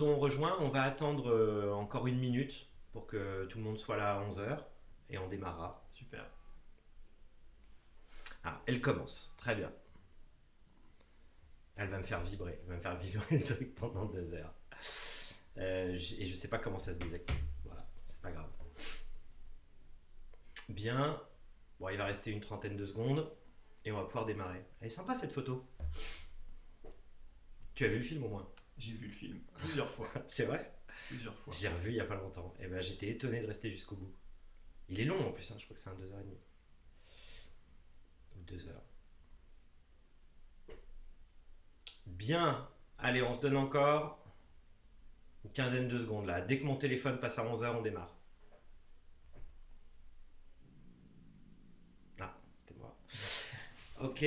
On rejoint, on va attendre encore une minute pour que tout le monde soit là à 11 heures et on démarrera. Super. Ah, elle commence, très bien. Elle va me faire vibrer, elle va me faire vibrer le truc pendant 2 heures. Et je sais pas comment ça se désactive. Voilà, c'est pas grave. Bien. Bon, il va rester une trentaine de secondes et on va pouvoir démarrer. Elle est sympa cette photo. Tu as vu le film au moins? J'ai vu le film plusieurs fois. C'est vrai? Plusieurs fois. J'ai revu il y a pas longtemps. Et ben j'étais étonné de rester jusqu'au bout. Il est long en plus, hein, je crois que c'est un 2h30. Ou 2 heures. Bien. Allez, on se donne encore une quinzaine de secondes là. Dès que mon téléphone passe à 11 heures, on démarre. Ah, c'était moi. Ok.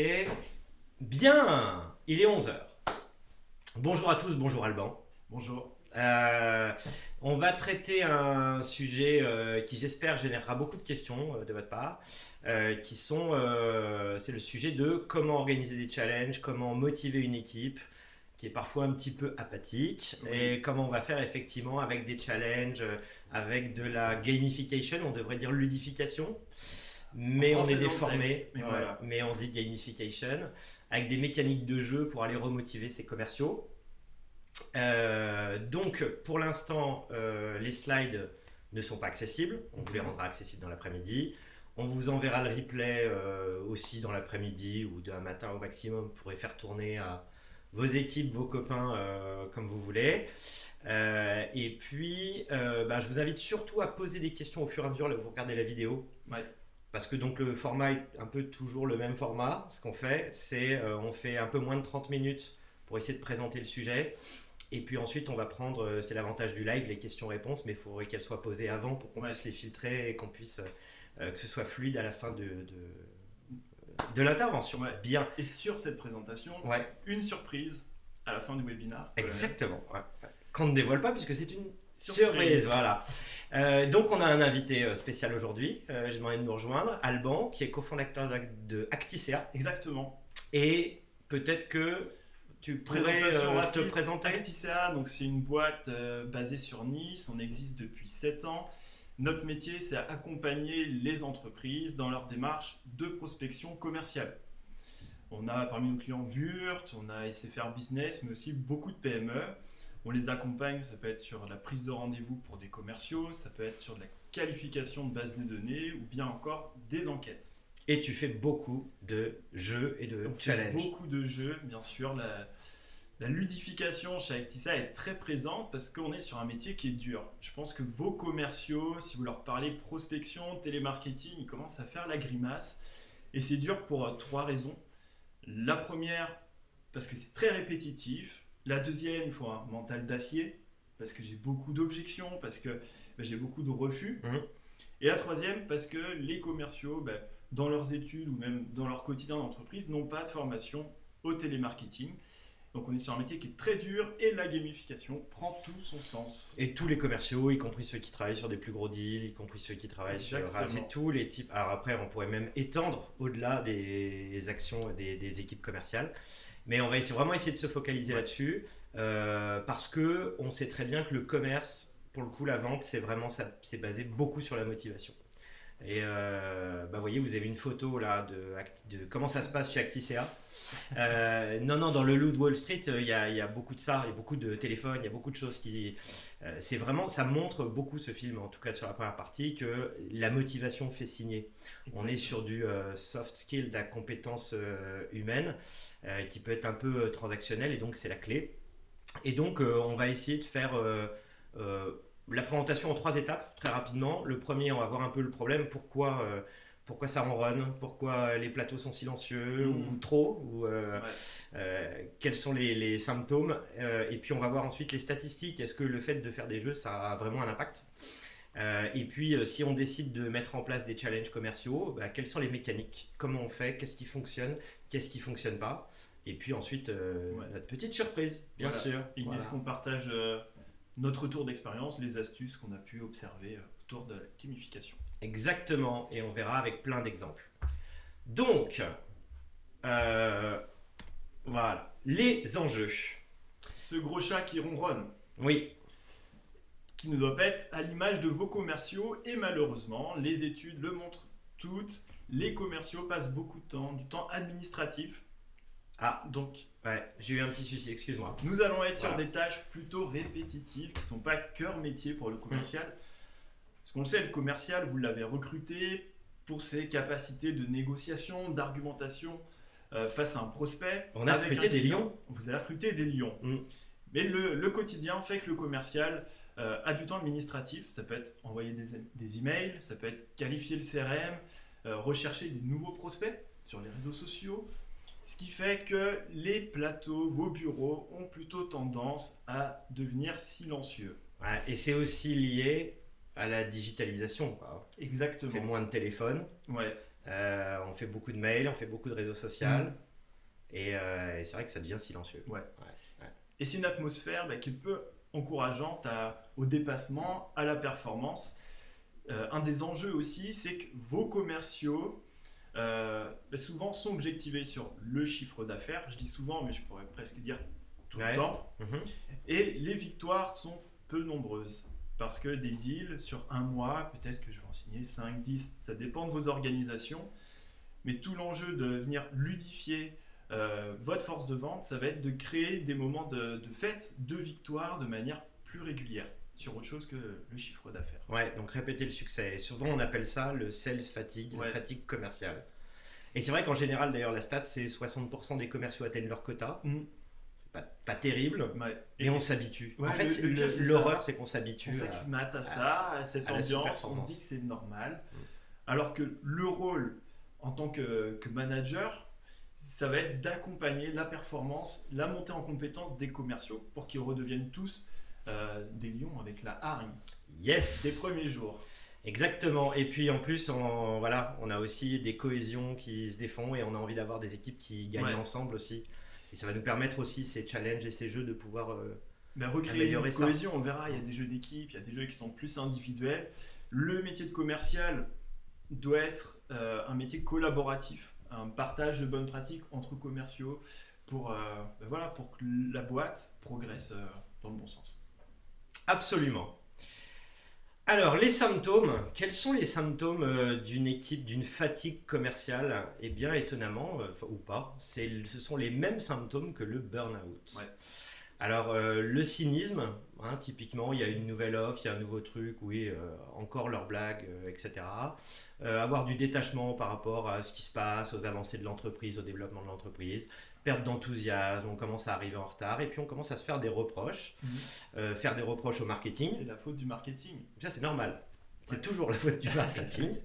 Bien. Il est 11 heures. Bonjour à tous, bonjour Alban. Bonjour. On va traiter un sujet qui j'espère générera beaucoup de questions de votre part, c'est le sujet de comment organiser des challenges, comment motiver une équipe qui est parfois un petit peu apathique, Oui. et comment on va faire effectivement avec des challenges, avec de la gamification, on devrait dire ludification, mais En on français, est dans le déformé, texte, mais voilà. mais on dit gamification, avec des mécaniques de jeu pour aller remotiver ses commerciaux. Donc pour l'instant les slides ne sont pas accessibles, on vous les rendra accessibles dans l'après-midi, on vous enverra le replay aussi dans l'après-midi ou demain matin au maximum, vous pourrez faire tourner à vos équipes, vos copains comme vous voulez. Et puis je vous invite surtout à poser des questions au fur et à mesure là où vous regardez la vidéo. Ouais. Parce que donc le format est un peu toujours le même format. Ce qu'on fait, c'est on fait un peu moins de 30 minutes pour essayer de présenter le sujet. Et puis ensuite, on va prendre, c'est l'avantage du live, les questions-réponses, mais il faudrait qu'elles soient posées avant pour qu'on puisse les filtrer et qu'on puisse que ce soit fluide à la fin de l'intervention. Ouais. Bien. Et sur cette présentation, Ouais. une surprise à la fin du webinaire. Exactement. Ouais. Qu'on ne dévoile pas puisque c'est une Surprise. surprise. Voilà. Donc on a un invité spécial aujourd'hui. J'ai demandé de nous rejoindre, Alban, qui est cofondateur de Acticea. Exactement. Et peut-être que tu pourrais te présenter. Acticea, donc c'est une boîte basée sur Nice. On existe depuis 7 ans. Notre métier, c'est accompagner les entreprises dans leur démarche de prospection commerciale. On a parmi nos clients Wurt, on a SFR Business, mais aussi beaucoup de PME. On les accompagne, ça peut être sur la prise de rendez-vous pour des commerciaux, ça peut être sur de la qualification de base de données ou bien encore des enquêtes. Et tu fais beaucoup de jeux et de On fait challenges. beaucoup de jeux, bien sûr. La ludification chez Acticea est très présente parce qu'on est sur un métier qui est dur. Je pense que vos commerciaux, si vous leur parlez prospection, télémarketing, ils commencent à faire la grimace. Et c'est dur pour 3 raisons. La première, parce que c'est très répétitif. La deuxième, il faut un mental d'acier, parce que j'ai beaucoup d'objections, parce que j'ai beaucoup de refus. Et la troisième, parce que les commerciaux, dans leurs études ou même dans leur quotidien d'entreprise, n'ont pas de formation au télémarketing. Donc on est sur un métier qui est très dur et la gamification prend tout son sens. Et tous les commerciaux, y compris ceux qui travaillent sur des plus gros deals, y compris ceux qui travaillent Exactement. sur... C'est tous les types. Alors après, on pourrait même étendre au-delà des actions des équipes commerciales. Mais on va vraiment essayer de se focaliser là-dessus parce qu'on sait très bien que le commerce, pour le coup, la vente, c'est basé beaucoup sur la motivation. Et vous voyez, vous avez une photo là de comment ça se passe chez Acticea. Non, dans le loup de Wall Street, il y a beaucoup de ça, il y a beaucoup de téléphones, il y a beaucoup de choses qui. C'est vraiment, ça montre beaucoup ce film, en tout cas sur la première partie, que la motivation fait signer. Exactement. On est sur du soft skill, de la compétence humaine, qui peut être un peu transactionnelle, et donc c'est la clé. Et donc, on va essayer de faire. La présentation en 3 étapes, très rapidement. Le premier, on va voir un peu le problème, pourquoi ça ronronne, pourquoi les plateaux sont silencieux ou trop, ou quels sont les symptômes. Et puis on va voir ensuite les statistiques. Est-ce que le fait de faire des jeux, ça a vraiment un impact? Et puis si on décide de mettre en place des challenges commerciaux, quelles sont les mécaniques? Comment on fait? Qu'est-ce qui fonctionne? Qu'est-ce qui ne fonctionne pas? Et puis ensuite, notre petite surprise, bien sûr. Et est-ce qu'on partage notre retour d'expérience, les astuces qu'on a pu observer autour de la gamification. Exactement, et on verra avec plein d'exemples. Donc, voilà, les enjeux. Ce gros chat qui ronronne. Oui, qui ne doit pas être à l'image de vos commerciaux. Et malheureusement, les études le montrent toutes, les commerciaux passent beaucoup de temps, du temps administratif. ah, Donc, ouais, j'ai eu un petit souci, excuse-moi. nous allons être sur Voilà. des tâches plutôt répétitives qui ne sont pas cœur métier pour le commercial. Parce qu'on le sait, le commercial, vous l'avez recruté pour ses capacités de négociation, d'argumentation face à un prospect. On a avec recruté un des client. lions. Vous avez recruté des lions. Mm. Mais le quotidien fait que le commercial a du temps administratif. Ça peut être envoyer des emails, ça peut être qualifier le CRM, rechercher des nouveaux prospects sur les réseaux sociaux. Ce qui fait que les plateaux, vos bureaux, ont plutôt tendance à devenir silencieux. Ouais, et c'est aussi lié à la digitalisation, quoi. On fait Exactement. moins de téléphone, Ouais. on fait beaucoup de mails, on fait beaucoup de réseaux sociaux. Et c'est vrai que ça devient silencieux. Ouais. Et c'est une atmosphère qui est peu encourageante au dépassement, à la performance. Un des enjeux aussi, c'est que vos commerciaux souvent sont objectivés sur le chiffre d'affaires. Je dis souvent, mais je pourrais presque dire tout Ouais. le temps. Mhm. Et les victoires sont peu nombreuses. Parce que des deals sur un mois, peut-être que je vais en signer 5, 10, ça dépend de vos organisations. Mais tout l'enjeu de venir ludifier votre force de vente, ça va être de créer des moments de fête, de victoire de manière plus régulière sur autre chose que le chiffre d'affaires. Ouais, donc répéter le succès. Et souvent, on appelle ça le sales fatigue, Ouais. la fatigue commerciale. Et c'est vrai qu'en général, d'ailleurs, la stat, c'est 60% des commerciaux atteignent leur quota. Pas terrible, Ouais. et on s'habitue. Ouais, en fait, le pire, c'est l'horreur, c'est qu'on s'habitue. On s'acclimate à ça, à cette à la ambiance, on sous-performance. se dit que c'est normal. Alors que le rôle en tant que manager, ça va être d'accompagner la performance, la montée en compétence des commerciaux pour qu'ils redeviennent tous des lions avec la hargne Yes. des premiers jours. Exactement. Et puis en plus, on a aussi des cohésions qui se défont et on a envie d'avoir des équipes qui gagnent Ouais. ensemble aussi. Et ça va nous permettre aussi ces challenges et ces jeux de pouvoir Recréer améliorer une ça. cohésion, on verra, il y a des jeux d'équipe, il y a des jeux qui sont plus individuels. Le métier de commercial doit être un métier collaboratif, un partage de bonnes pratiques entre commerciaux pour que la boîte progresse dans le bon sens. Absolument. Alors, les symptômes. Quels sont les symptômes d'une équipe, d'une fatigue commerciale? Eh bien, étonnamment, ou pas, ce sont les mêmes symptômes que le burn-out. Ouais. Alors, le cynisme, typiquement, il y a une nouvelle offre, il y a un nouveau truc, oui, encore leur blague, etc. Avoir du détachement par rapport à ce qui se passe, aux avancées de l'entreprise, au développement de l'entreprise. Perte d'enthousiasme, on commence à arriver en retard et puis on commence à se faire des reproches, faire des reproches au marketing. C'est la faute du marketing. Ça, c'est normal. C'est Ouais. toujours la faute du marketing.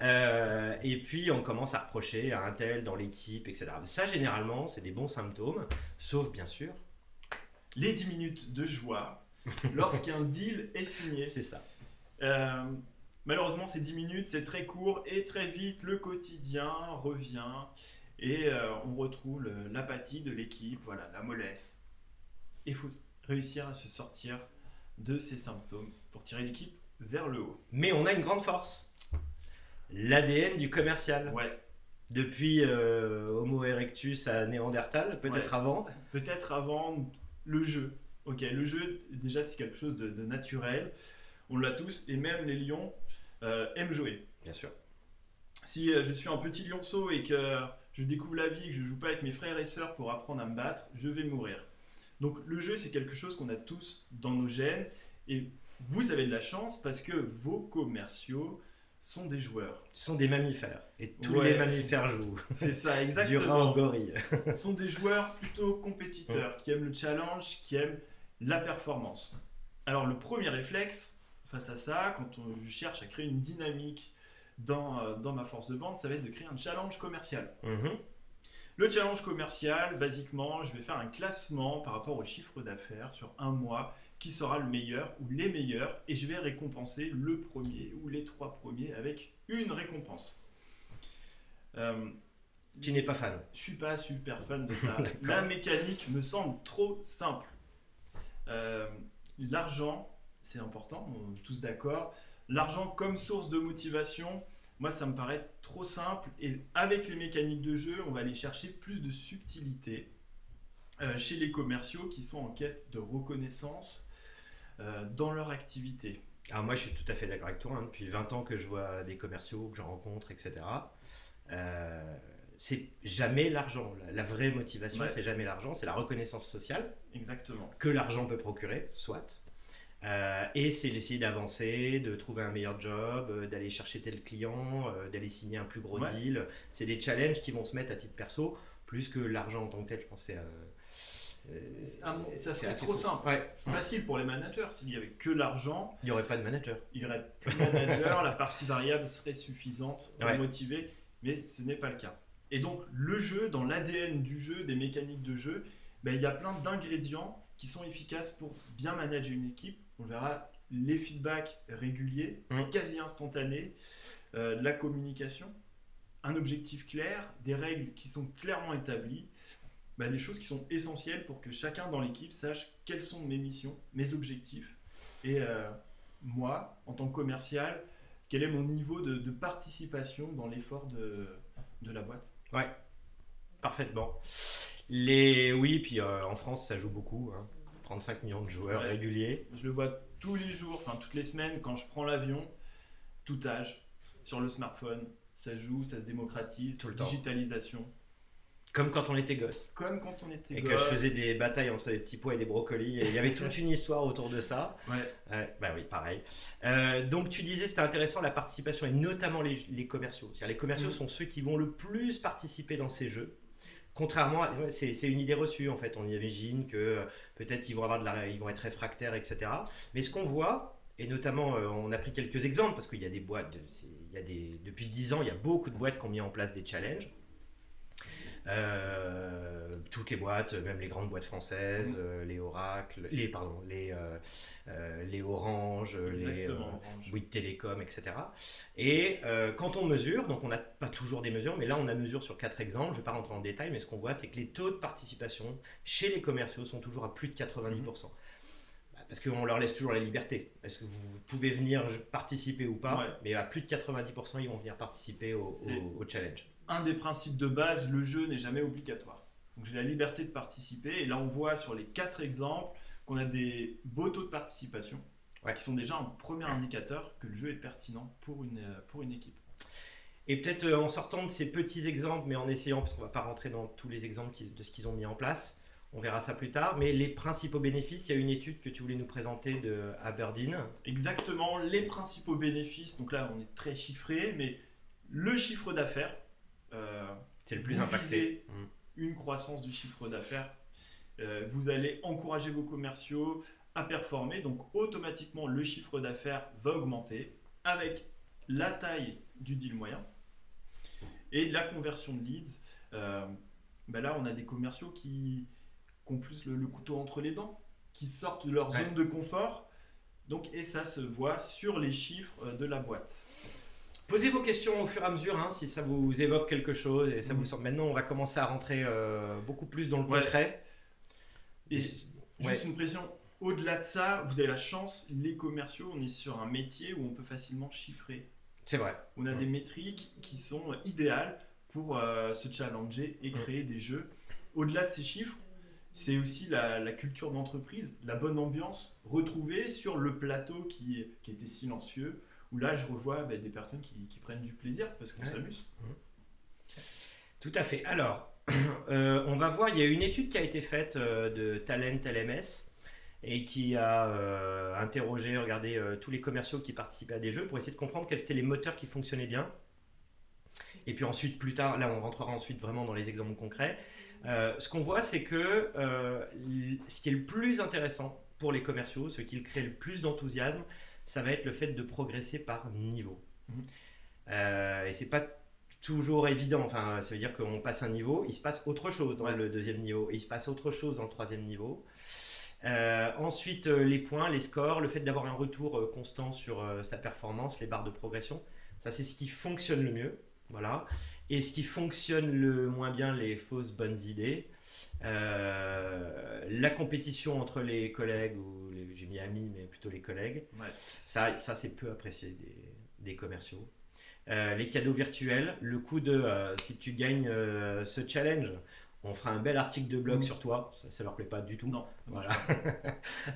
Et puis, on commence à reprocher à un tel dans l'équipe, etc. Ça, généralement, c'est des bons symptômes, sauf bien sûr, Les 10 minutes de joie lorsqu'un deal est signé. c'est ça. Malheureusement, ces 10 minutes, c'est très court et très vite, le quotidien revient et on retrouve l'apathie de l'équipe, voilà, la mollesse. Il faut réussir à se sortir de ces symptômes pour tirer l'équipe vers le haut. Mais on a une grande force. L'ADN du commercial. Ouais, Depuis Homo erectus à Néandertal, peut-être Ouais. avant. peut-être avant le jeu. Ok, le jeu, déjà, c'est quelque chose de naturel. On l'a tous et même les lions aiment jouer. Bien sûr. Si je suis un petit lionceau et que je découvre la vie, que je joue pas avec mes frères et sœurs pour apprendre à me battre, je vais mourir. Donc le jeu, c'est quelque chose qu'on a tous dans nos gènes et vous avez de la chance parce que vos commerciaux sont des joueurs. Ce sont des mammifères. Et tous Ouais. les mammifères jouent. C'est ça, Du rat au exactement. gorille. Ce sont des joueurs plutôt compétiteurs, qui aiment le challenge, qui aiment la performance. Alors le premier réflexe face à ça, quand je cherche à créer une dynamique dans ma force de vente, ça va être de créer un challenge commercial. Mhm. Le challenge commercial, basiquement, je vais faire un classement par rapport au chiffre d'affaires sur un mois, qui sera le meilleur ou les meilleurs, et je vais récompenser le premier ou les 3 premiers avec une récompense. Tu n'es pas fan. Je suis pas super fan de ça. D'accord. La mécanique me semble trop simple. L'argent, c'est important, on est tous d'accord. L'argent comme source de motivation, moi ça me paraît trop simple. Et avec les mécaniques de jeu, on va aller chercher plus de subtilité. chez les commerciaux qui sont en quête de reconnaissance dans leur activité. Alors moi, je suis tout à fait d'accord avec toi. Depuis 20 ans que je vois des commerciaux, que je rencontre, etc. C'est jamais l'argent. La vraie motivation, c'est jamais l'argent. C'est la reconnaissance sociale. Exactement. Que l'argent peut procurer, soit. Et c'est d'essayer d'avancer, de trouver un meilleur job, d'aller chercher tel client, d'aller signer un plus gros deal. C'est des challenges qui vont se mettre à titre perso, plus que l'argent en tant que tel. Je pense que ça serait trop simple. Facile pour les managers. S'il n'y avait que l'argent, il n'y aurait pas de manager. Il n'y aurait plus de manager, la partie variable serait suffisante pour motiver, mais ce n'est pas le cas. Et donc le jeu, dans l'ADN du jeu, des mécaniques de jeu, il y a plein d'ingrédients qui sont efficaces pour bien manager une équipe. On verra les feedbacks réguliers, quasi instantanés, la communication, un objectif clair, des règles qui sont clairement établies, des choses qui sont essentielles pour que chacun dans l'équipe sache quelles sont mes missions, mes objectifs, et moi, en tant que commercial, quel est mon niveau de participation dans l'effort de la boîte. Ouais, parfaitement. Oui, puis en France, ça joue beaucoup. 35 millions de joueurs réguliers. Je le vois tous les jours, toutes les semaines, quand je prends l'avion, tout âge, sur le smartphone, ça joue, ça se démocratise, tout le digitalisation. Comme quand on était gosse. Comme quand on était gosse. Et que je faisais des batailles entre des petits pois et des brocolis. Et il y avait toute une histoire autour de ça. Oui, pareil. Donc tu disais, c'était intéressant la participation, et notamment les commerciaux. Les commerciaux sont ceux qui vont le plus participer dans ces jeux. Contrairement à... C'est une idée reçue, en fait. On imagine que peut-être ils vont être réfractaires, etc. Mais ce qu'on voit, et notamment on a pris quelques exemples, parce qu'il y a des boîtes, depuis 10 ans, il y a beaucoup de boîtes qui ont mis en place des challenges. Toutes les boîtes, même les grandes boîtes françaises, les Oracle, les Orange, les Bouygues Télécom, etc. Et quand on mesure, donc on n'a pas toujours des mesures, mais là on a mesure sur 4 exemples, je ne vais pas rentrer en détail, mais ce qu'on voit, c'est que les taux de participation chez les commerciaux sont toujours à plus de 90%. Parce qu'on leur laisse toujours la liberté. Est-ce que vous pouvez venir participer ou pas, mais à plus de 90%, ils vont venir participer au challenge. Un des principes de base, le jeu n'est jamais obligatoire. Donc j'ai la liberté de participer, et là on voit sur les 4 exemples qu'on a des beaux taux de participation qui sont déjà un premier indicateur que le jeu est pertinent pour une équipe. Et peut-être en sortant de ces petits exemples, mais en essayant, parce qu'on ne va pas rentrer dans tous les exemples de ce qu'ils ont mis en place, on verra ça plus tard, mais les principaux bénéfices, il y a une étude que tu voulais nous présenter de Aberdeen. Exactement, les principaux bénéfices, donc là on est très chiffré, mais le chiffre d'affaires, c'est le plus impacté. Une croissance du chiffre d'affaires, vous allez encourager vos commerciaux à performer, donc automatiquement le chiffre d'affaires va augmenter avec la taille du deal moyen et la conversion de leads. Là on a des commerciaux qui ont plus le couteau entre les dents, qui sortent de leur zone de confort, et ça se voit sur les chiffres de la boîte. Posez vos questions au fur et à mesure, si ça vous évoque quelque chose et ça vous semble. Maintenant, on va commencer à rentrer beaucoup plus dans le concret. Et juste une pression. Au-delà de ça, vous avez la chance, les commerciaux, on est sur un métier où on peut facilement chiffrer. C'est vrai. On a des métriques qui sont idéales pour se challenger et créer des jeux. Au-delà de ces chiffres, c'est aussi la culture d'entreprise, la bonne ambiance retrouvée sur le plateau qui était silencieux. Où là, je revois des personnes qui prennent du plaisir parce qu'on s'amuse. Tout à fait. Alors, on va voir, il y a une étude qui a été faite de Talent LMS et qui a regardé tous les commerciaux qui participaient à des jeux pour essayer de comprendre quels étaient les moteurs qui fonctionnaient bien. Et puis ensuite, plus tard, là, on rentrera ensuite vraiment dans les exemples concrets. Ce qu'on voit, c'est que ce qui est le plus intéressant pour les commerciaux, ce qui crée le plus d'enthousiasme, ça va être le fait de progresser par niveau. Et c'est pas toujours évident. Ça veut dire qu'on passe un niveau, il se passe autre chose dans le deuxième niveau, et il se passe autre chose dans le troisième niveau. Ensuite, les points, les scores, le fait d'avoir un retour constant sur sa performance, les barres de progression, ça c'est ce qui fonctionne le mieux. Voilà. Et ce qui fonctionne le moins bien, les fausses bonnes idées. La compétition entre les collègues, j'ai mis amis, mais plutôt les collègues, ça c'est peu apprécié des commerciaux. Les cadeaux virtuels, le coup de si tu gagnes ce challenge, On fera un bel article de blog Mm. sur toi. Ça leur plaît pas du tout. Non. Voilà.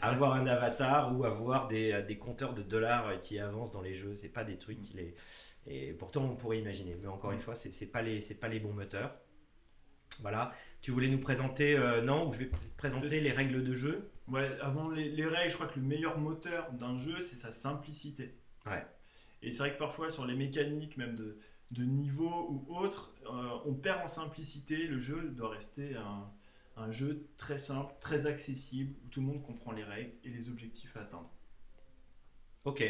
Avoir un avatar ou avoir des compteurs de dollars qui avancent dans les jeux, c'est pas des trucs qui les. Et pourtant, on pourrait imaginer. Mais encore une fois, c'est pas les bons moteurs. Voilà. Tu voulais nous présenter, non, ou je vais peut-être présenter les règles de jeu. Ouais, avant les règles, je crois que le meilleur moteur d'un jeu, c'est sa simplicité. Ouais. Et c'est vrai que parfois, sur les mécaniques, même de niveau ou autre, on perd en simplicité. Le jeu doit rester un jeu très simple, très accessible, où tout le monde comprend les règles et les objectifs à atteindre. Ok.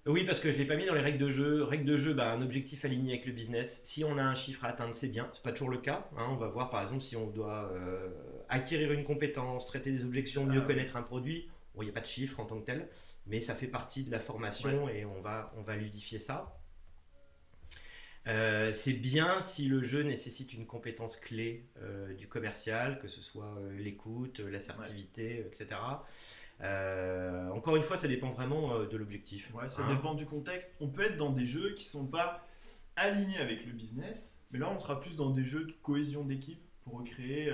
Oui, parce que je ne l'ai pas mis dans les règles de jeu. Règles de jeu, un objectif aligné avec le business. Si on a un chiffre à atteindre, c'est bien. C'est pas toujours le cas. Hein. On va voir par exemple si on doit acquérir une compétence, traiter des objections, mieux connaître un produit. Bon, il n'y a pas de chiffre en tant que tel, mais ça fait partie de la formation et on va ludifier ça. C'est bien si le jeu nécessite une compétence clé du commercial, que ce soit l'écoute, l'assertivité, etc. Encore une fois, ça dépend vraiment de l'objectif. Ouais, ça dépend du contexte. On peut être dans des jeux qui sont pas alignés avec le business, mais là on sera plus dans des jeux de cohésion d'équipe pour recréer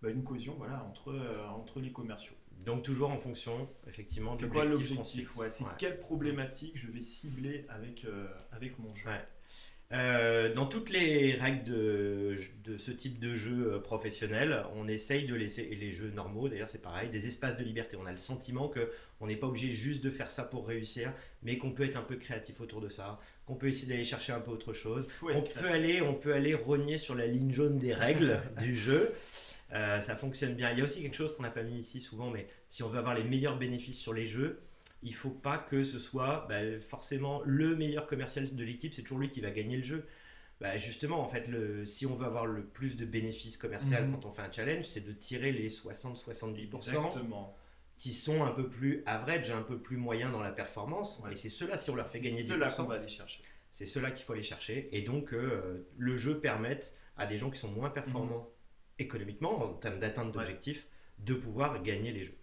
une cohésion entre les commerciaux. Donc toujours en fonction, effectivement, c'est quoi l'objectif c'est quelle problématique je vais cibler avec mon jeu. Dans toutes les règles de ce type de jeu professionnel, on essaye de laisser, et les jeux normaux d'ailleurs c'est pareil, des espaces de liberté. On a le sentiment qu'on n'est pas obligé juste de faire ça pour réussir, mais qu'on peut être un peu créatif autour de ça, qu'on peut essayer d'aller chercher un peu autre chose. On peut aller rogner sur la ligne jaune des règles du jeu. Ça fonctionne bien. Il y a aussi quelque chose qu'on n'a pas mis ici souvent, mais si on veut avoir les meilleurs bénéfices sur les jeux, il ne faut pas que ce soit forcément le meilleur commercial de l'équipe, c'est toujours lui qui va gagner le jeu. Justement, en fait, si on veut avoir le plus de bénéfices commerciaux quand on fait un challenge, c'est de tirer les 60-70% Exactement. Qui sont un peu plus average, un peu plus moyens dans la performance. Et c'est ceux-là, si on leur fait gagner 10%, c'est ceux-là qu'on va aller chercher. C'est ceux-là qu'il faut aller chercher. Et donc, le jeu permette à des gens qui sont moins performants économiquement, en termes d'atteinte d'objectifs, de pouvoir gagner les jeux.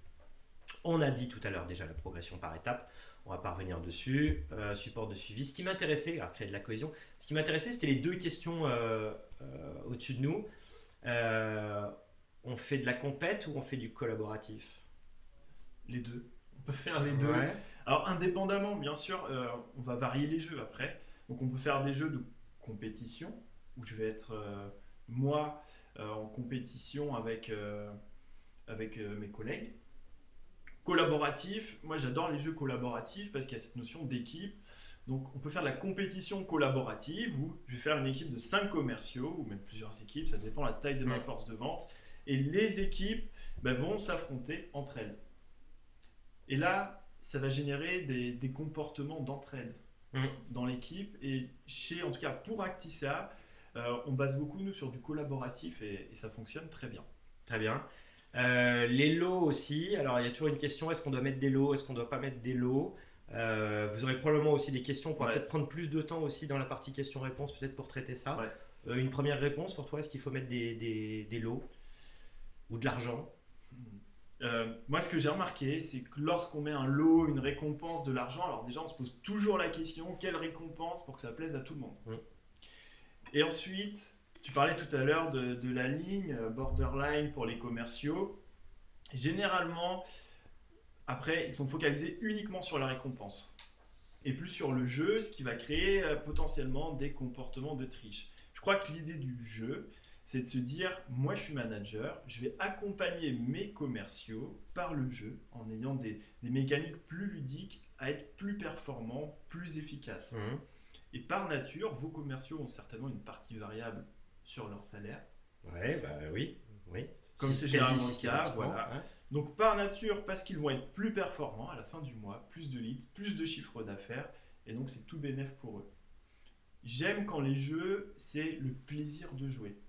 On a dit tout à l'heure déjà la progression par étapes, on va pas revenir dessus. Support de suivi. Ce qui m'intéressait, alors créer de la cohésion, ce qui m'intéressait c'était les deux questions au-dessus de nous. On fait de la compète ou on fait du collaboratif? Les deux. On peut faire les deux. Ouais. Alors indépendamment, bien sûr, on va varier les jeux après. Donc on peut faire des jeux de compétition où je vais être moi en compétition avec mes collègues. Collaboratif, moi j'adore les jeux collaboratifs parce qu'il y a cette notion d'équipe. Donc on peut faire de la compétition collaborative où je vais faire une équipe de 5 commerciaux ou même plusieurs équipes, ça dépend de la taille de ma force de vente. Et les équipes vont s'affronter entre elles. Et là, ça va générer des comportements d'entraide dans l'équipe. Et en tout cas pour Actissa, on base beaucoup nous sur du collaboratif et ça fonctionne très bien. Très bien. Les lots aussi, alors il y a toujours une question, est-ce qu'on doit mettre des lots, est-ce qu'on ne doit pas mettre des lots? Vous aurez probablement aussi des questions, on pourra peut-être prendre plus de temps aussi dans la partie questions-réponses peut-être pour traiter ça. Une première réponse pour toi, est-ce qu'il faut mettre des lots ou de l'argent? Moi ce que j'ai remarqué c'est que lorsqu'on met un lot, une récompense, de l'argent, alors déjà on se pose toujours la question, quelle récompense pour que ça plaise à tout le monde. Et ensuite... Tu parlais tout à l'heure de la ligne borderline pour les commerciaux. Généralement, après, ils sont focalisés uniquement sur la récompense et plus sur le jeu, ce qui va créer potentiellement des comportements de triche. Je crois que l'idée du jeu, c'est de se dire, moi je suis manager, je vais accompagner mes commerciaux par le jeu en ayant des mécaniques plus ludiques à être plus performants, plus efficaces. Et par nature, vos commerciaux ont certainement une partie variable sur leur salaire. Oui. Comme c'est généralement le cas, voilà. Donc par nature, parce qu'ils vont être plus performants à la fin du mois, plus de leads, plus de chiffre d'affaires, et donc c'est tout bénéf pour eux. J'aime quand les jeux, c'est le plaisir de jouer.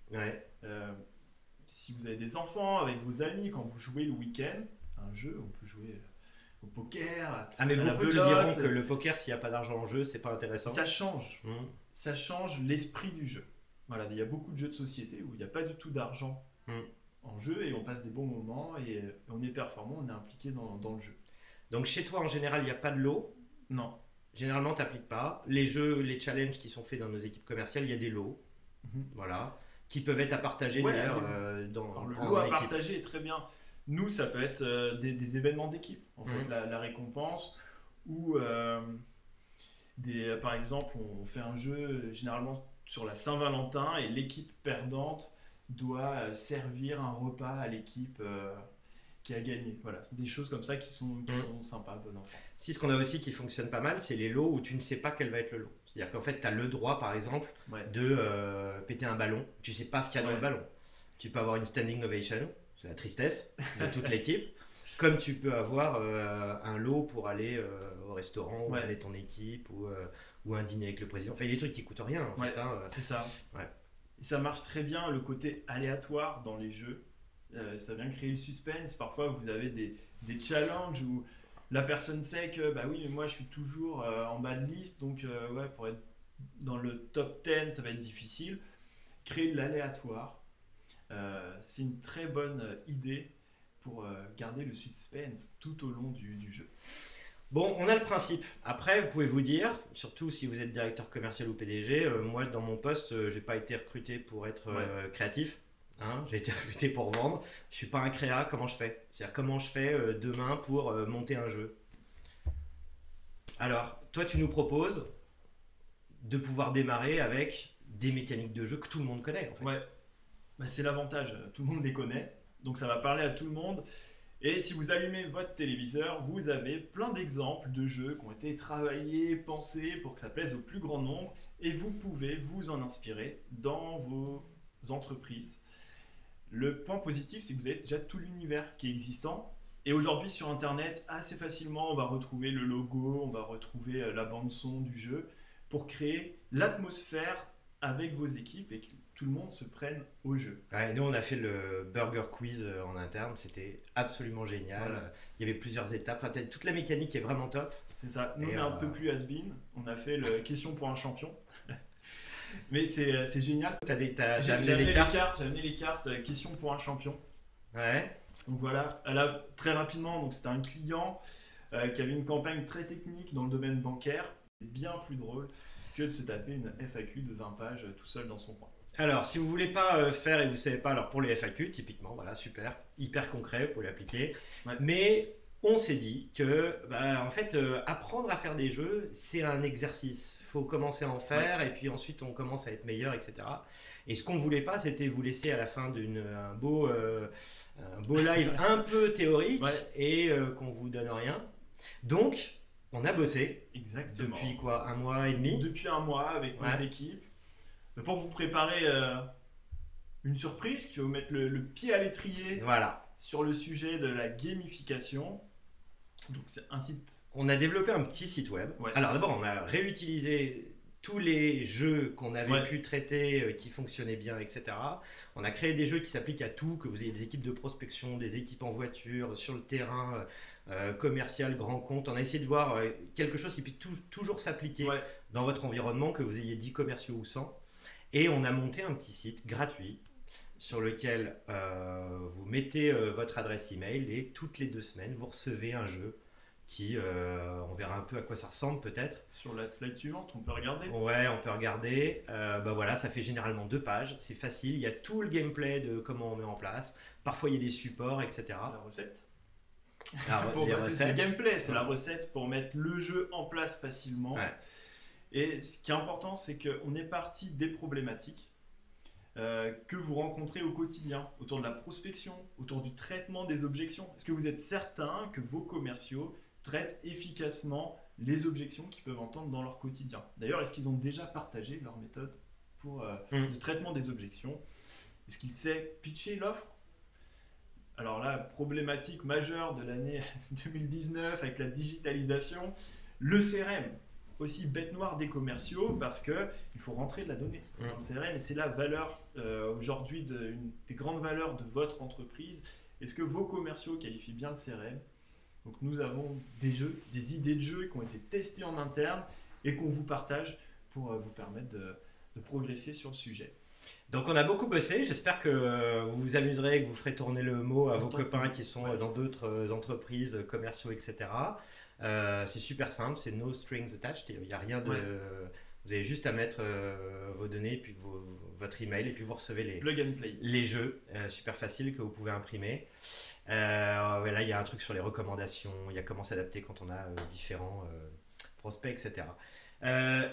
Si vous avez des enfants, avec vos amis, quand vous jouez le week-end, un jeu, on peut jouer au poker. Mais beaucoup te diront que le poker, s'il n'y a pas d'argent en jeu, c'est pas intéressant. Ça change. Ça change l'esprit du jeu. Voilà, il y a beaucoup de jeux de société où il n'y a pas du tout d'argent en jeu et on passe des bons moments et on est performant, on est impliqué dans le jeu. Donc chez toi en général il n'y a pas de lot? Non. Généralement tu n'appliques pas. Les jeux, les challenges qui sont faits dans nos équipes commerciales, il y a des lots. Voilà. qui peuvent être à partager Ouais, d'ailleurs alors, le en lot à équipe. partager est très bien. Nous, ça peut être des événements d'équipe, en fait, Mhm. la récompense, ou par exemple, on fait un jeu généralement sur la Saint-Valentin et l'équipe perdante doit servir un repas à l'équipe qui a gagné. Voilà, des choses comme ça qui Mhm. sont sympas, bon enfant. Si ce qu'on a aussi qui fonctionne pas mal, c'est les lots où tu ne sais pas quel va être le lot. C'est-à-dire qu'en fait, tu as le droit, par exemple, Ouais, de péter un ballon. Tu sais pas ce qu'il y a dans le ouais, ballon. Tu peux avoir une standing ovation, c'est la tristesse de toute l'équipe. Comme tu peux avoir un lot pour aller au restaurant, ou ouais, amener ton équipe, ou un dîner avec le président. Enfin, des trucs qui coûtent rien, en ouais, fait. Hein. c'est ça. Ouais. Et ça marche très bien le côté aléatoire dans les jeux. Ça vient créer le suspense. Parfois, vous avez des challenges où la personne sait que, bah oui, mais moi je suis toujours en bas de liste, donc ouais, pour être dans le top 10, ça va être difficile. Créer de l'aléatoire, c'est une très bonne idée pour garder le suspense tout au long du jeu. Bon, on a le principe. Après, vous pouvez vous dire, surtout si vous êtes directeur commercial ou PDG, moi dans mon poste, j'ai pas été recruté pour être Ouais. créatif. Hein, j'ai été recruté pour vendre. Je suis pas un créa. Comment je fais? C'est-à-dire comment je fais demain pour monter un jeu? Alors, toi, tu nous proposes de pouvoir démarrer avec des mécaniques de jeu que tout le monde connaît en fait. Ouais, bah, c'est l'avantage, tout le monde les connaît, donc ça va parler à tout le monde. Et si vous allumez votre téléviseur, vous avez plein d'exemples de jeux qui ont été travaillés, pensés pour que ça plaise au plus grand nombre, et vous pouvez vous en inspirer dans vos entreprises. Le point positif, c'est que vous avez déjà tout l'univers qui est existant. Et aujourd'hui, sur Internet, assez facilement, on va retrouver le logo, on va retrouver la bande-son du jeu pour créer l'atmosphère avec vos équipes et que tout le monde se prenne au jeu. Ouais, nous, on a fait le burger quiz en interne. C'était absolument génial. Voilà. Il y avait plusieurs étapes. Enfin, toute la mécanique est vraiment top. C'est ça. Nous, on Et est un peu plus has-been. On a fait le question pour un champion. Mais c'est génial. T'as amené les cartes. J'ai amené les cartes question pour un champion. Ouais. Donc voilà, là, très rapidement, donc c'était un client qui avait une campagne très technique dans le domaine bancaire. C'est bien plus drôle que de se taper une FAQ de 20 pages tout seul dans son coin. Alors, si vous voulez pas faire et vous savez pas, alors pour les FAQ, typiquement, voilà, super, hyper concret, vous pouvez l'appliquer. Ouais. Mais on s'est dit que, bah, en fait, apprendre à faire des jeux, c'est un exercice. Il faut commencer à en faire et puis ensuite on commence à être meilleur, etc. Et ce qu'on voulait pas, c'était vous laisser à la fin un beau live un peu théorique Ouais. et qu'on vous donne rien. Donc, on a bossé Exactement. depuis quoi, un mois et demi. Depuis un mois avec nos Ouais. équipes. Pour vous préparer une surprise qui va vous mettre le pied à l'étrier Voilà. sur le sujet de la gamification. Donc c'est un site. On a développé un petit site web. Ouais. Alors d'abord, on a réutilisé tous les jeux qu'on avait Ouais. pu traiter, qui fonctionnaient bien, etc. On a créé des jeux qui s'appliquent à tout, que vous ayez des équipes de prospection, des équipes en voiture, sur le terrain, commercial, grand compte. On a essayé de voir quelque chose qui puisse toujours s'appliquer Ouais. dans votre environnement, que vous ayez 10 commerciaux ou 100. Et on a monté un petit site gratuit sur lequel vous mettez votre adresse email et toutes les 2 semaines, vous recevez un jeu qui, on verra un peu à quoi ça ressemble peut-être. Sur la slide suivante, on peut regarder. Ouais, on peut regarder. Bah voilà, ça fait généralement 2 pages, c'est facile. Il y a tout le gameplay de comment on met en place. Parfois, il y a des supports, etc. La recette. Alors, Pour les passer, c'est le recettes. gameplay, c'est la recette pour mettre le jeu en place facilement. Ouais. Et ce qui est important, c'est qu'on est parti des problématiques que vous rencontrez au quotidien, autour de la prospection, autour du traitement des objections. Est-ce que vous êtes certain que vos commerciaux traitent efficacement les objections qu'ils peuvent entendre dans leur quotidien? D'ailleurs, est-ce qu'ils ont déjà partagé leur méthode pour le traitement des objections? Est-ce qu'ils savent pitcher l'offre? Alors là, problématique majeure de l'année 2019 avec la digitalisation, le CRM, aussi bête noire des commerciaux parce qu'il faut rentrer de la donnée dans le CRM et c'est la valeur aujourd'hui, une des grandes valeurs de votre entreprise. Est-ce que vos commerciaux qualifient bien le CRM? Donc nous avons des jeux, des idées de jeux qui ont été testées en interne et qu'on vous partage pour vous permettre de progresser sur le sujet. Donc on a beaucoup bossé, j'espère que vous vous amuserez, que vous ferez tourner le mot à vos Tant que- copains qui sont ouais. dans d'autres entreprises, commerciaux, etc. C'est super simple, c'est no strings attached, il n'y a rien de... Ouais. Vous avez juste à mettre vos données, puis votre email, et puis vous recevez Plug and play. les jeux super faciles que vous pouvez imprimer. Là, il y a un truc sur les recommandations, il y a comment s'adapter quand on a différents prospects, etc.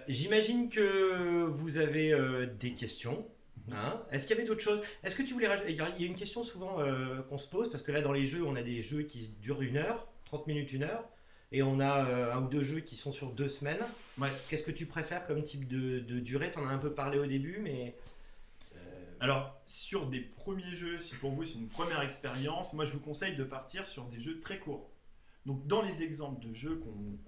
J'imagine que vous avez des questions. Hein. Est-ce qu'il y avait d'autres choses? Est-ce que tu voulais rajouter? Il y a une question souvent qu'on se pose, parce que là, dans les jeux, on a des jeux qui durent 1 heure, 30 minutes, 1 heure. Et on a 1 ou 2 jeux qui sont sur 2 semaines. Ouais. Qu'est-ce que tu préfères comme type de durée? Tu en as un peu parlé au début, mais... Alors, sur des premiers jeux, si pour vous c'est une première expérience, moi je vous conseille de partir sur des jeux très courts. Donc, dans les exemples de jeux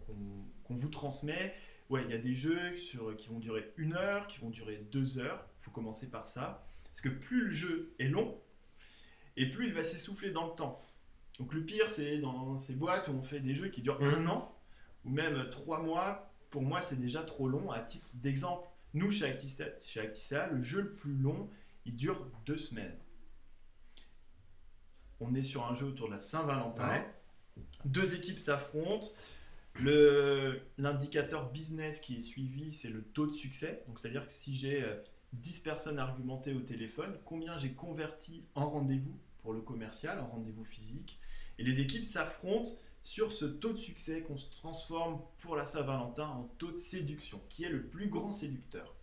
qu'on vous transmet, il y a des jeux qui vont durer 1 heure, qui vont durer 2 heures. Il faut commencer par ça. Parce que plus le jeu est long, et plus il va s'essouffler dans le temps. Donc le pire, c'est dans ces boîtes où on fait des jeux qui durent 1 an, ou même 3 mois. Pour moi, c'est déjà trop long. À titre d'exemple, nous, chez Actissa, le jeu le plus long, il dure 2 semaines. On est sur un jeu autour de la Saint-Valentin. Ouais. 2 équipes s'affrontent. L'indicateur business qui est suivi, c'est le taux de succès. Donc, c'est-à-dire que si j'ai 10 personnes argumentées au téléphone, combien j'ai converti en rendez-vous pour le commercial, en rendez-vous physique. Et les équipes s'affrontent sur ce taux de succès qu'on se transforme pour la Saint-Valentin en taux de séduction, qui est le plus grand séducteur.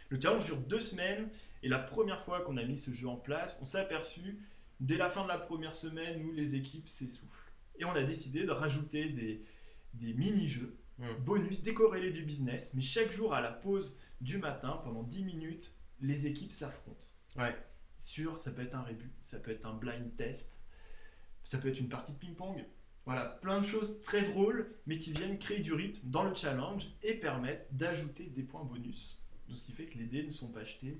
Le challenge dure 2 semaines, et la première fois qu'on a mis ce jeu en place, on s'est aperçu, dès la fin de la première semaine, où les équipes s'essoufflent. Et on a décidé de rajouter des mini-jeux, bonus, décorrélés du business, mais chaque jour à la pause du matin, pendant 10 minutes, les équipes s'affrontent. Ouais. Ça peut être un rébut, ça peut être un blind test, ça peut être une partie de ping-pong. Voilà, plein de choses très drôles, mais qui viennent créer du rythme dans le challenge et permettent d'ajouter des points bonus. Donc, ce qui fait que les dés ne sont pas jetés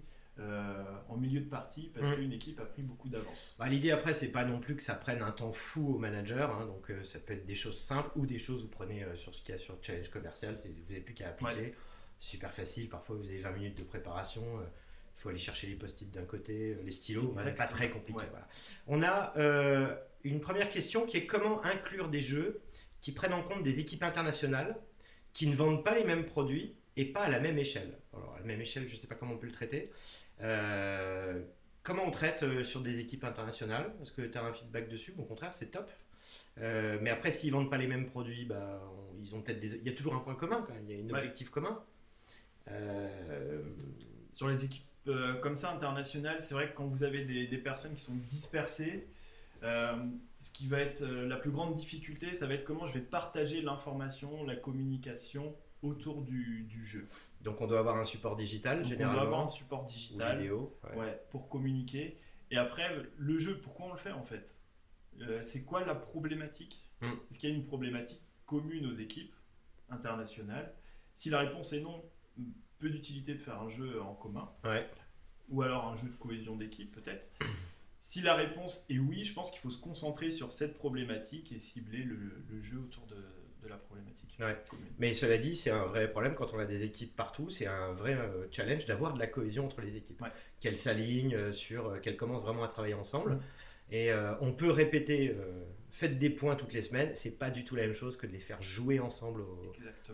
en milieu de partie parce qu'une équipe a pris beaucoup d'avance. L'idée après, c'est pas non plus que ça prenne un temps fou au manager. Hein, donc ça peut être des choses simples ou des choses vous prenez sur ce qu'il y a sur le challenge commercial. Vous n'avez plus qu'à appliquer. Ouais. C'est super facile. Parfois, vous avez 20 minutes de préparation. Il faut aller chercher les post-it d'un côté, les stylos. C'est pas très compliqué. Ouais. Voilà. On a une première question qui est comment inclure des jeux qui prennent en compte des équipes internationales qui ne vendent pas les mêmes produits et pas à la même échelle. Alors, à la même échelle, je ne sais pas comment on peut le traiter. Comment on traite sur des équipes internationales? Est-ce que tu as un feedback dessus? Au contraire, c'est top. Mais après, s'ils ne vendent pas les mêmes produits, ils ont peut-être il y a toujours un point commun, quand même. Il y a un objectif commun. Sur les équipes comme ça internationales, c'est vrai que quand vous avez des personnes qui sont dispersées, ce qui va être la plus grande difficulté, ça va être comment je vais partager l'information, la communication autour du jeu. Donc on doit avoir un support digital, généralement. On doit avoir un support digital ou vidéo, pour communiquer. Et après, le jeu, pourquoi on le fait en fait? C'est quoi la problématique? Est-ce qu'il y a une problématique commune aux équipes internationales? Si la réponse est non, peu d'utilité de faire un jeu en commun. Ouais. Ou alors un jeu de cohésion d'équipe peut-être. Si la réponse est oui, je pense qu'il faut se concentrer sur cette problématique et cibler le jeu autour de la problématique. Ouais. Mais cela dit, c'est un vrai problème quand on a des équipes partout, c'est un vrai challenge d'avoir de la cohésion entre les équipes. Ouais. Qu'elles s'alignent qu'elles commencent vraiment à travailler ensemble. Et on peut répéter, faites des points toutes les semaines, c'est pas du tout la même chose que de les faire jouer ensemble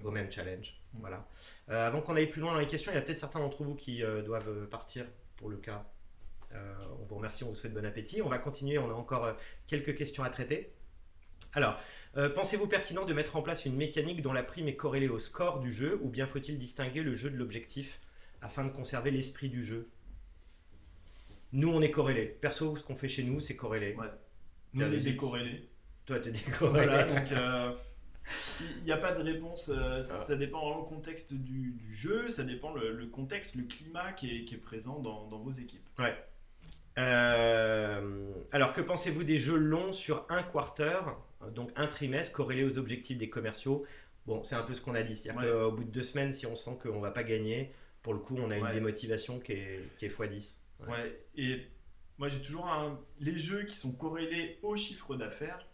au même challenge. Voilà. Avant qu'on aille plus loin dans les questions, il y a peut-être certains d'entre vous qui doivent partir pour le cas. On vous remercie, on vous souhaite bon appétit. On va continuer, on a encore quelques questions à traiter. Alors, pensez-vous pertinent de mettre en place une mécanique dont la prime est corrélée au score du jeu ou bien faut-il distinguer le jeu de l'objectif afin de conserver l'esprit du jeu? Nous, on est corrélé. Perso, ce qu'on fait chez nous, c'est corrélé. Ouais. Nous, on est décorrélé. Toi, tu es décorrélé. Voilà, donc il n'y a pas de réponse. Ça dépend vraiment du contexte du jeu, ça dépend le contexte, le climat qui est présent dans vos équipes. Ouais. Alors, que pensez-vous des jeux longs sur un quarter, donc un trimestre, corrélés aux objectifs des commerciaux? Bon, c'est un peu ce qu'on a dit. C'est-à-dire qu'au bout de 2 semaines, si on sent qu'on ne va pas gagner, pour le coup, on a une démotivation qui est x10. Ouais, et moi j'ai toujours les jeux qui sont corrélés au chiffre d'affaires.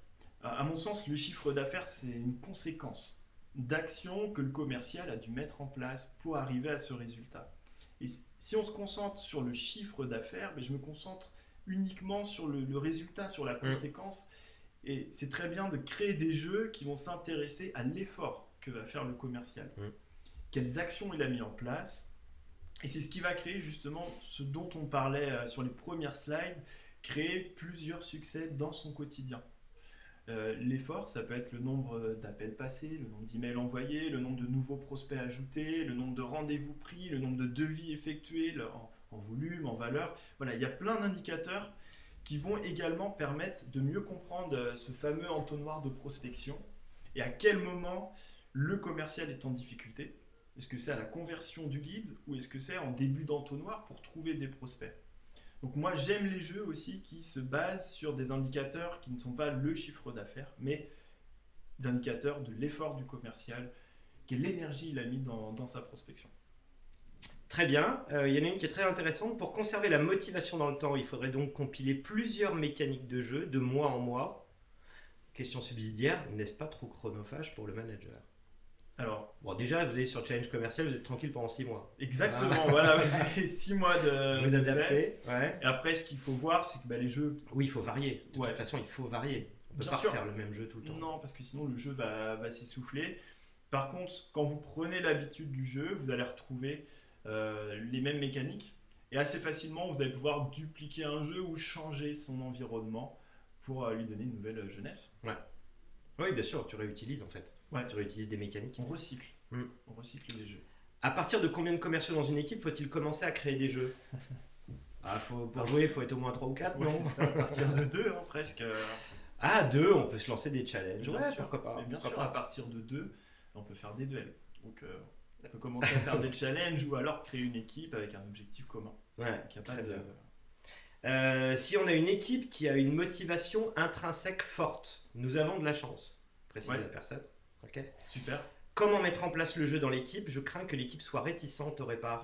À mon sens, le chiffre d'affaires, c'est une conséquence d'actions que le commercial a dû mettre en place pour arriver à ce résultat. Et si on se concentre sur le chiffre d'affaires, je me concentre uniquement sur le résultat, sur la conséquence. Et c'est très bien de créer des jeux qui vont s'intéresser à l'effort que va faire le commercial. quelles actions il a mis en place. Et c'est ce qui va créer justement ce dont on parlait sur les premières slides, créer plusieurs succès dans son quotidien. L'effort, ça peut être le nombre d'appels passés, le nombre d'emails envoyés, le nombre de nouveaux prospects ajoutés, le nombre de rendez-vous pris, le nombre de devis effectués en volume, en valeur. Voilà, il y a plein d'indicateurs qui vont également permettre de mieux comprendre ce fameux entonnoir de prospection et à quel moment le commercial est en difficulté. Est-ce que c'est à la conversion du lead ou est-ce que c'est en début d'entonnoir pour trouver des prospects? Donc moi j'aime les jeux aussi qui se basent sur des indicateurs qui ne sont pas le chiffre d'affaires, mais des indicateurs de l'effort du commercial, quelle énergie il a mis dans sa prospection. Très bien, il y en a une qui est très intéressante. Pour conserver la motivation dans le temps, il faudrait donc compiler plusieurs mécaniques de jeu de mois en mois. Question subsidiaire, n'est-ce pas trop chronophage pour le manager? Alors, bon, déjà, vous allez sur Challenge Commercial, vous êtes tranquille pendant 6 mois. Exactement, voilà, vous avez 6 mois de vous adaptez. Ouais. Et après, ce qu'il faut voir, c'est que les jeux... Oui, il faut varier. De toute façon, il faut varier. On ne peut pas faire le même jeu tout le temps. Non, parce que sinon, le jeu va s'essouffler. Par contre, quand vous prenez l'habitude du jeu, vous allez retrouver les mêmes mécaniques. Et assez facilement, vous allez pouvoir dupliquer un jeu ou changer son environnement pour lui donner une nouvelle jeunesse. Ouais. Oui, bien sûr, tu réutilises en fait. Ouais. Tu réutilises des mécaniques. On recycle. On recycle les jeux. À partir de combien de commerciaux dans une équipe faut-il commencer à créer des jeux? Pour jouer, il faut être au moins 3 ou 4, ouais, non? C'est ça, à partir de 2, presque. Ah, 2, on peut se lancer des challenges. Bien sûr. Pourquoi pas. Mais bien sûr, à partir de 2, on peut faire des duels. Donc, on peut commencer à faire des challenges ou alors créer une équipe avec un objectif commun. Ouais, donc, y a pas de... si on a une équipe qui a une motivation intrinsèque forte, nous avons de la chance, précise la personne. Okay. Super. Comment mettre en place le jeu dans l'équipe? Je crains que l'équipe soit réticente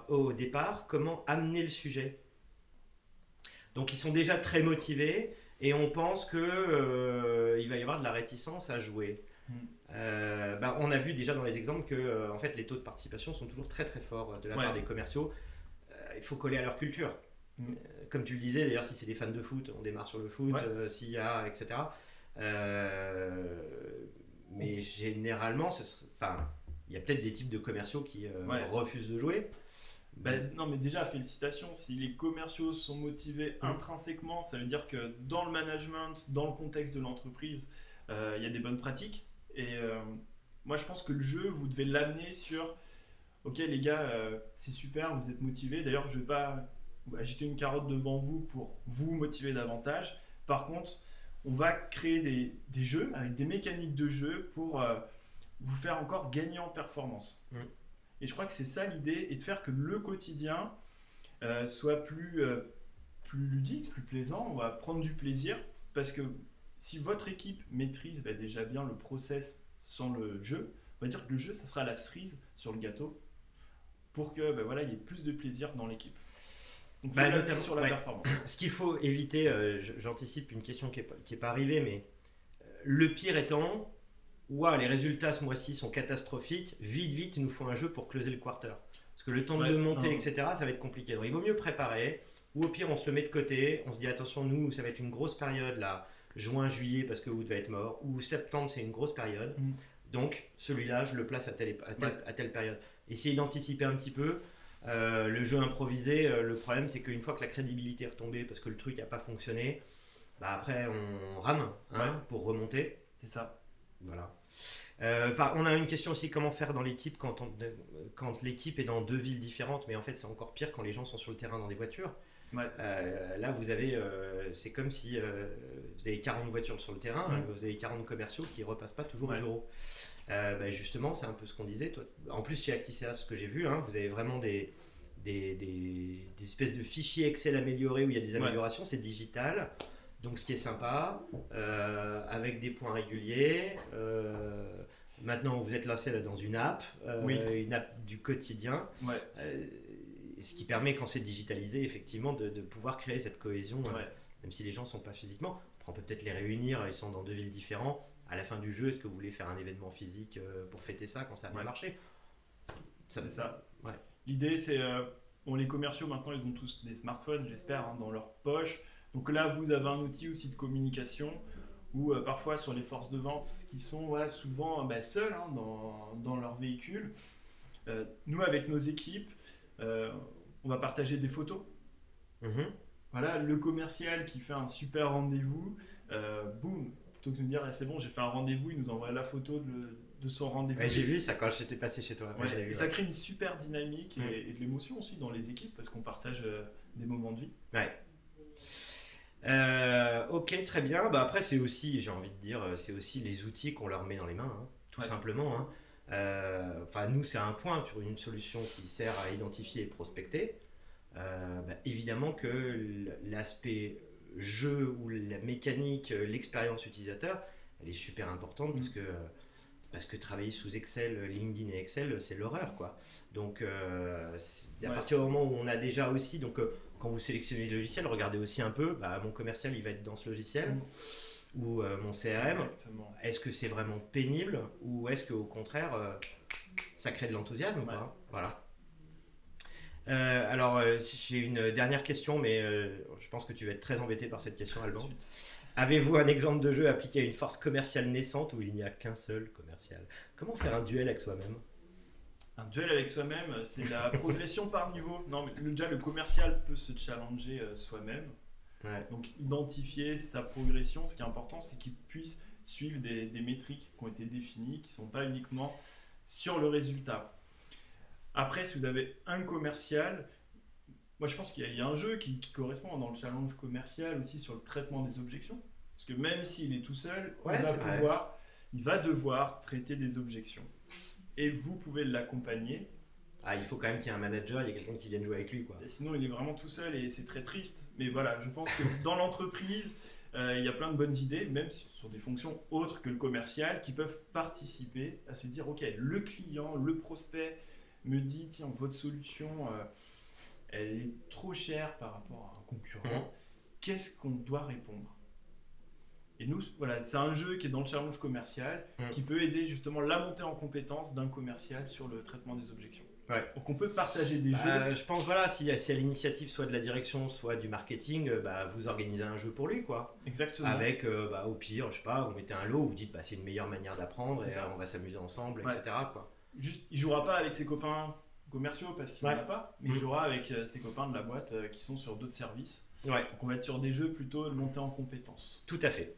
au départ. Comment amener le sujet? Donc ils sont déjà très motivés et on pense qu'il va y avoir de la réticence à jouer. On a vu déjà dans les exemples que en fait, les taux de participation sont toujours très très forts de la part des commerciaux. Il faut coller à leur culture. Comme tu le disais, d'ailleurs, si c'est des fans de foot, on démarre sur le foot, s'il y a, etc. Mais généralement, il y a peut-être des types de commerciaux qui refusent de jouer. Non, mais déjà, félicitations. Si les commerciaux sont motivés intrinsèquement, ça veut dire que dans le management, dans le contexte de l'entreprise, il y a des bonnes pratiques. Et moi, je pense que le jeu, vous devez l'amener sur ok, les gars, c'est super, vous êtes motivés. D'ailleurs, je ne vais pas agiter une carotte devant vous pour vous motiver davantage. Par contre, on va créer des jeux avec des mécaniques de jeu pour vous faire encore gagner en performance. Et je crois que c'est ça l'idée, et de faire que le quotidien soit plus ludique, plus plaisant. On va prendre du plaisir, parce que si votre équipe maîtrise déjà bien le process sans le jeu, on va dire que le jeu, ça sera la cerise sur le gâteau pour que il y ait plus de plaisir dans l'équipe. Donc, notamment sur la performance. Ce qu'il faut éviter, j'anticipe une question qui est pas arrivée, mais le pire étant, les résultats ce mois-ci sont catastrophiques, vite, il nous faut un jeu pour closer le quarter. Parce que le temps de le monter, etc., ça va être compliqué. Donc il vaut mieux préparer, ou au pire on se le met de côté, on se dit attention, nous, ça va être une grosse période là, juin, juillet, parce que août va être mort, ou septembre, c'est une grosse période. Donc celui-là, je le place à telle période. Essayez d'anticiper un petit peu. Le jeu improvisé, le problème c'est qu'une fois que la crédibilité est retombée parce que le truc n'a pas fonctionné, après on rame pour remonter. C'est ça. Voilà. On a une question aussi, comment faire dans l'équipe quand l'équipe est dans 2 villes différentes, mais en fait c'est encore pire quand les gens sont sur le terrain dans des voitures. Là vous avez, c'est comme si vous avez 40 voitures sur le terrain, vous avez 40 commerciaux qui ne repassent pas toujours au bureau. Justement, c'est un peu ce qu'on disait. Toi, en plus, chez Acticea, ce que j'ai vu, vous avez vraiment des espèces de fichiers Excel améliorés où il y a des améliorations, c'est digital. Donc, ce qui est sympa, avec des points réguliers. Maintenant, vous êtes lancé dans une app du quotidien. Ce qui permet, quand c'est digitalisé, effectivement, de pouvoir créer cette cohésion, même si les gens ne sont pas physiquement. Après, on peut peut-être les réunir, ils sont dans 2 villes différentes. À la fin du jeu, est-ce que vous voulez faire un événement physique pour fêter ça quand ça a bien marché? C'est ça. L'idée, c'est les commerciaux maintenant, ils ont tous des smartphones, j'espère, dans leur poche. Donc là, vous avez un outil aussi de communication où parfois sur les forces de vente qui sont souvent seuls dans leur véhicule, Nous, avec nos équipes, on va partager des photos. Mhm. Voilà, le commercial qui fait un super rendez-vous, boum, plutôt que de nous dire, ah, c'est bon, j'ai fait un rendez-vous, il nous envoie la photo de son rendez-vous. Ouais, j'ai vu ça quand j'étais passé chez toi. Ouais, Ouais, et ça crée une super dynamique et de l'émotion aussi dans les équipes parce qu'on partage des moments de vie. Ouais. Ok, très bien. Bah, après, c'est aussi, j'ai envie de dire, c'est aussi les outils qu'on leur met dans les mains, hein, tout simplement. Hein. Enfin, nous, c'est un point sur une solution qui sert à identifier et prospecter. Évidemment que l'aspect jeu ou la mécanique, l'expérience utilisateur, elle est super importante parce que travailler sous Excel, LinkedIn et Excel, c'est l'horreur, quoi. Donc, à partir du moment où on a déjà aussi, donc quand vous sélectionnez le logiciel, regardez aussi un peu, mon commercial, il va être dans ce logiciel, ou mon CRM. Exactement. Est-ce que c'est vraiment pénible, ou est-ce qu'au contraire, ça crée de l'enthousiasme, quoi. Voilà. Alors, j'ai une dernière question, mais je pense que tu vas être très embêté par cette question, Alban. Avez-vous un exemple de jeu appliqué à une force commerciale naissante où il n'y a qu'un seul commercial? Comment faire un duel avec soi-même? Un duel avec soi-même, c'est la progression par niveau. Non, mais déjà, le commercial peut se challenger soi-même. Ouais. Donc, identifier sa progression, ce qui est important, c'est qu'il puisse suivre des métriques qui ont été définies, qui ne sont pas uniquement sur le résultat. Après, si vous avez un commercial, moi je pense qu'il y a un jeu qui correspond dans le challenge commercial aussi sur le traitement des objections. Parce que même s'il est tout seul, il va devoir traiter des objections. Et vous pouvez l'accompagner. Ah, il faut quand même qu'il y ait un manager, il y ait quelqu'un qui vienne jouer avec lui, quoi. Et sinon, il est vraiment tout seul et c'est très triste. Mais voilà, je pense que dans l'entreprise, il y a plein de bonnes idées, même sur des fonctions autres que le commercial, qui peuvent participer à se dire, ok, le client, le prospect me dit, tiens, votre solution, elle est trop chère par rapport à un concurrent. Qu'est-ce qu'on doit répondre? Et nous, voilà, c'est un jeu qui est dans le challenge commercial, qui peut aider justement la montée en compétence d'un commercial sur le traitement des objections. Ouais. Donc on peut partager des jeux. Je pense, voilà, si à l'initiative soit de la direction, soit du marketing, vous organisez un jeu pour lui, quoi. Exactement. Avec, au pire, je sais pas, vous mettez un lot, vous dites, c'est une meilleure manière d'apprendre, et on va s'amuser ensemble, etc., quoi. Juste, il jouera pas avec ses copains commerciaux parce qu'il n'en a pas, mais il jouera avec ses copains de la boîte qui sont sur d'autres services. Ouais. Donc on va être sur des jeux plutôt de montée en compétences. Tout à fait.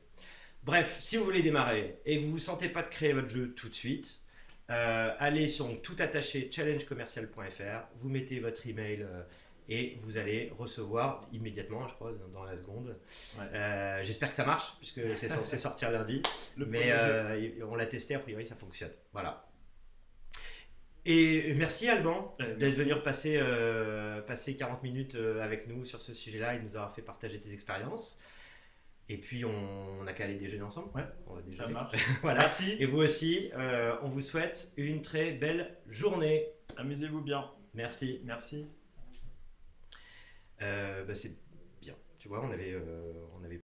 Bref, si vous voulez démarrer et que vous ne vous sentez pas de créer votre jeu tout de suite, allez sur toutattaché challengecommercial.fr, vous mettez votre email et vous allez recevoir immédiatement, je crois, dans la seconde. Ouais. J'espère que ça marche puisque c'est censé sortir lundi, mais on l'a testé, a priori ça fonctionne. Voilà. Et merci Alban d'être venu passer 40 minutes avec nous sur ce sujet-là et nous avoir fait partager tes expériences. Et puis on n'a qu'à aller déjeuner ensemble. Ouais, on va ça marche. Voilà. Merci. Et vous aussi, on vous souhaite une très belle journée. Amusez-vous bien. Merci. Merci. C'est bien. Tu vois, on avait